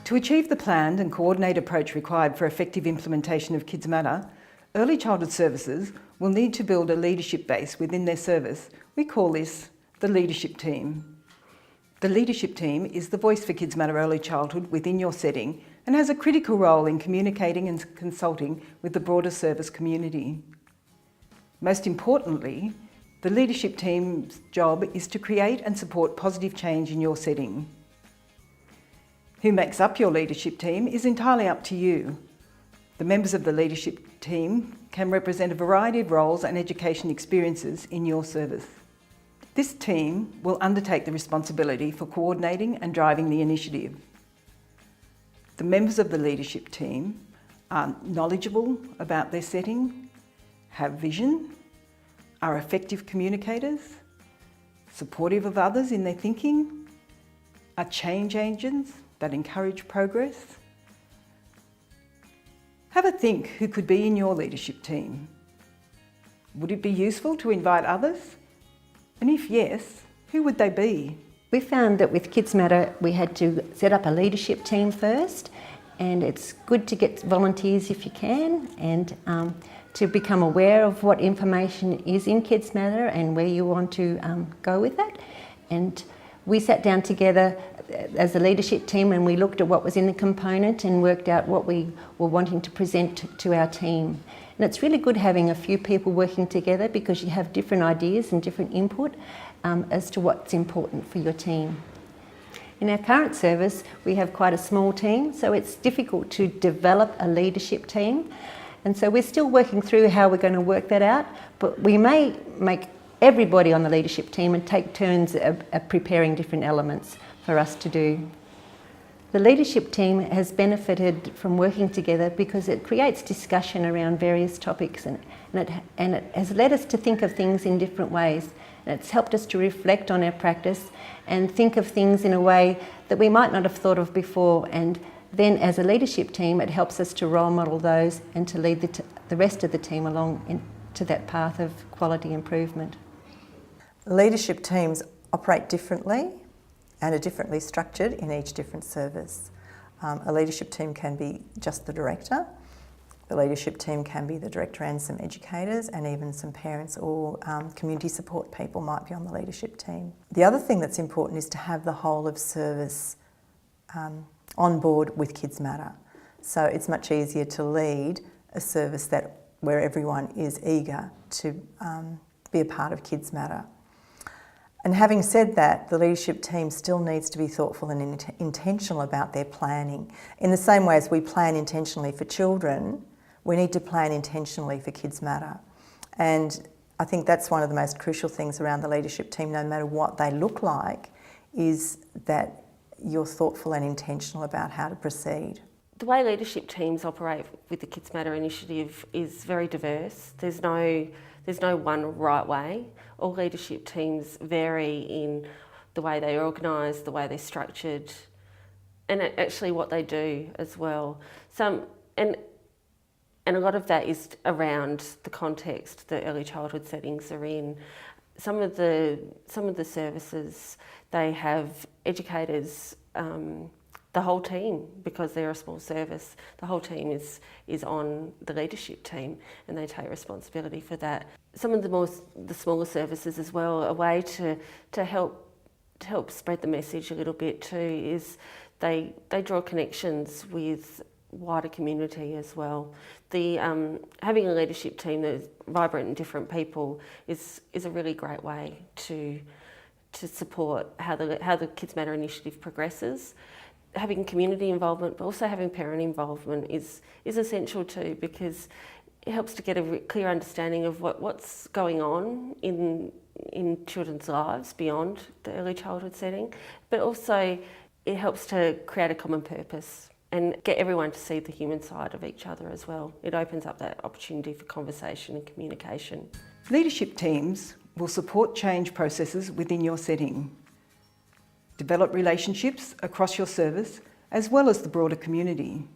To achieve the planned and coordinated approach required for effective implementation of Kids Matter, early childhood services will need to build a leadership base within their service. We call this the leadership team. The leadership team is the voice for Kids Matter Early Childhood within your setting and has a critical role in communicating and consulting with the broader service community. Most importantly, the leadership team's job is to create and support positive change in your setting. Who makes up your leadership team is entirely up to you. The members of the leadership team can represent a variety of roles and education experiences in your service. This team will undertake the responsibility for coordinating and driving the initiative. The members of the leadership team are knowledgeable about their setting, have vision, are effective communicators, supportive of others in their thinking, are change agents that encourage progress. Have a think who could be in your leadership team. Would it be useful to invite others? And if yes, who would they be? We found that with Kids Matter we had to set up a leadership team first, and it's good to get volunteers if you can, and to become aware of what information is in Kids Matter and where you want to go with it. And we sat down together as a leadership team and we looked at what was in the component and worked out what we were wanting to present to our team. And it's really good having a few people working together because you have different ideas and different input as to what's important for your team. In our current service, we have quite a small team, so it's difficult to develop a leadership team. And so we're still working through how we're going to work that out, but we may make everybody on the leadership team and take turns at preparing different elements for us to do. The leadership team has benefited from working together because it creates discussion around various topics, and it has led us to think of things in different ways. And it's helped us to reflect on our practice and think of things in a way that we might not have thought of before. And then as a leadership team, it helps us to role model those and to lead the rest of the team along into that path of quality improvement. Leadership teams operate differently and are differently structured in each different service. A leadership team can be just the director. The leadership team can be the director and some educators, and even some parents or community support people might be on the leadership team. The other thing that's important is to have the whole of service on board with Kids Matter. So it's much easier to lead a service where everyone is eager to be a part of Kids Matter. And having said that, the leadership team still needs to be thoughtful and intentional about their planning. In the same way as we plan intentionally for children, we need to plan intentionally for Kids Matter. And I think that's one of the most crucial things around the leadership team, no matter what they look like, is that you're thoughtful and intentional about how to proceed. The way leadership teams operate with the Kids Matter initiative is very diverse. There's no one right way. All leadership teams vary in the way they're organised, the way they're structured, and actually what they do as well. And a lot of that is around the context that early childhood settings are in. Some of the services, they have educators, the whole team, because they're a small service, the whole team is on the leadership team and they take responsibility for that. Some of the smaller services as well, a way to help spread the message a little bit too is they draw connections with wider community as well. Having a leadership team that is vibrant and different people is a really great way to support how the Kids Matter initiative progresses. Having community involvement, but also having parent involvement is essential too, because it helps to get a clear understanding of what's going on in children's lives beyond the early childhood setting, but also it helps to create a common purpose and get everyone to see the human side of each other as well. It opens up that opportunity for conversation and communication. Leadership teams will support change processes within your setting, develop relationships across your service as well as the broader community,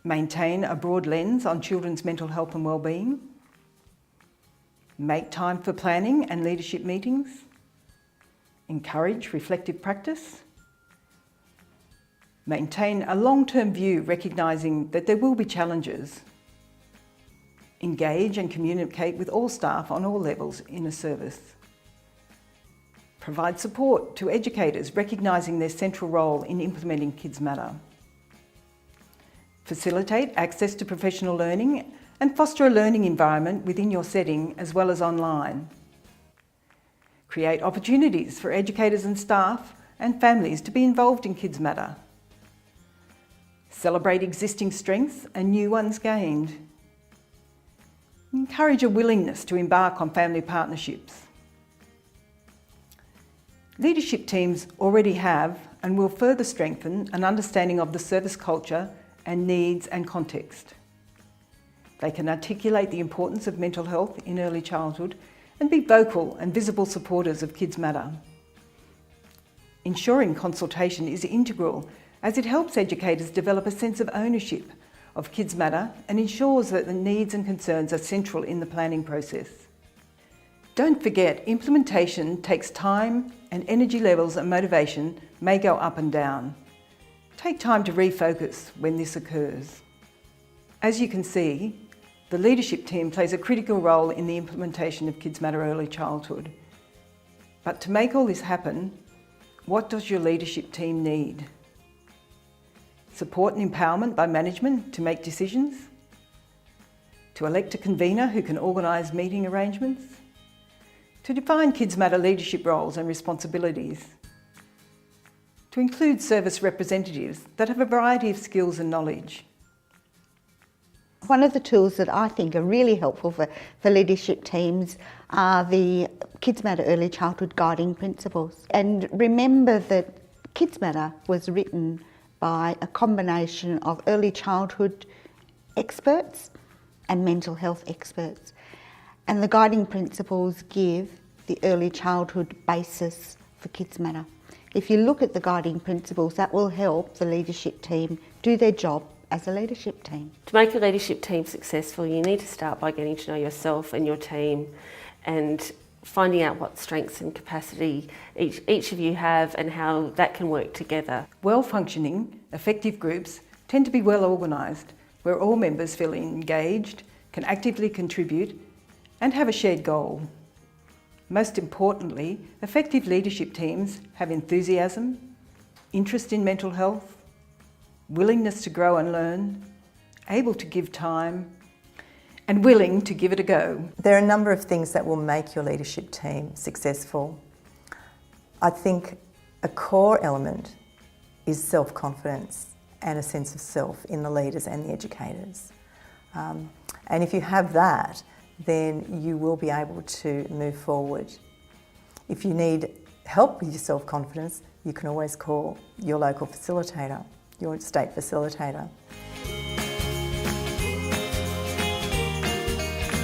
maintain a broad lens on children's mental health and wellbeing, make time for planning and leadership meetings, encourage reflective practice, Maintain a long-term view, recognising that there will be challenges. Engage and communicate with all staff on all levels in a service. Provide support to educators, recognising their central role in implementing Kids Matter. Facilitate access to professional learning and foster a learning environment within your setting as well as online. Create opportunities for educators and staff and families to be involved in Kids Matter. Celebrate existing strengths and new ones gained. Encourage a willingness to embark on family partnerships. Leadership teams already have and will further strengthen an understanding of the service culture and needs and context. They can articulate the importance of mental health in early childhood and be vocal and visible supporters of Kids Matter. Ensuring consultation is integral as it helps educators develop a sense of ownership of Kids Matter and ensures that the needs and concerns are central in the planning process. Don't forget, implementation takes time and energy levels and motivation may go up and down. Take time to refocus when this occurs. As you can see, the leadership team plays a critical role in the implementation of Kids Matter Early Childhood. But to make all this happen, what does your leadership team need? Support and empowerment by management to make decisions? To elect a convener who can organise meeting arrangements? To define Kids Matter leadership roles and responsibilities? To include service representatives that have a variety of skills and knowledge? One of the tools that I think are really helpful for leadership teams are the Kids Matter Early Childhood Guiding Principles. And remember that Kids Matter was written by a combination of early childhood experts and mental health experts. And the guiding principles give the early childhood basis for Kids Matter. If you look at the guiding principles, that will help the leadership team do their job as a leadership team. To make a leadership team successful, you need to start by getting to know yourself and your team and finding out what strengths and capacity each of you have and how that can work together. Well-functioning, effective groups tend to be well organised, where all members feel engaged, can actively contribute and have a shared goal. Most importantly, effective leadership teams have enthusiasm, interest in mental health, willingness to grow and learn, able to give time, and willing to give it a go. There are a number of things that will make your leadership team successful. I think a core element is self-confidence and a sense of self in the leaders and the educators. And if you have that, then you will be able to move forward. If you need help with your self-confidence, you can always call your local facilitator, your state facilitator.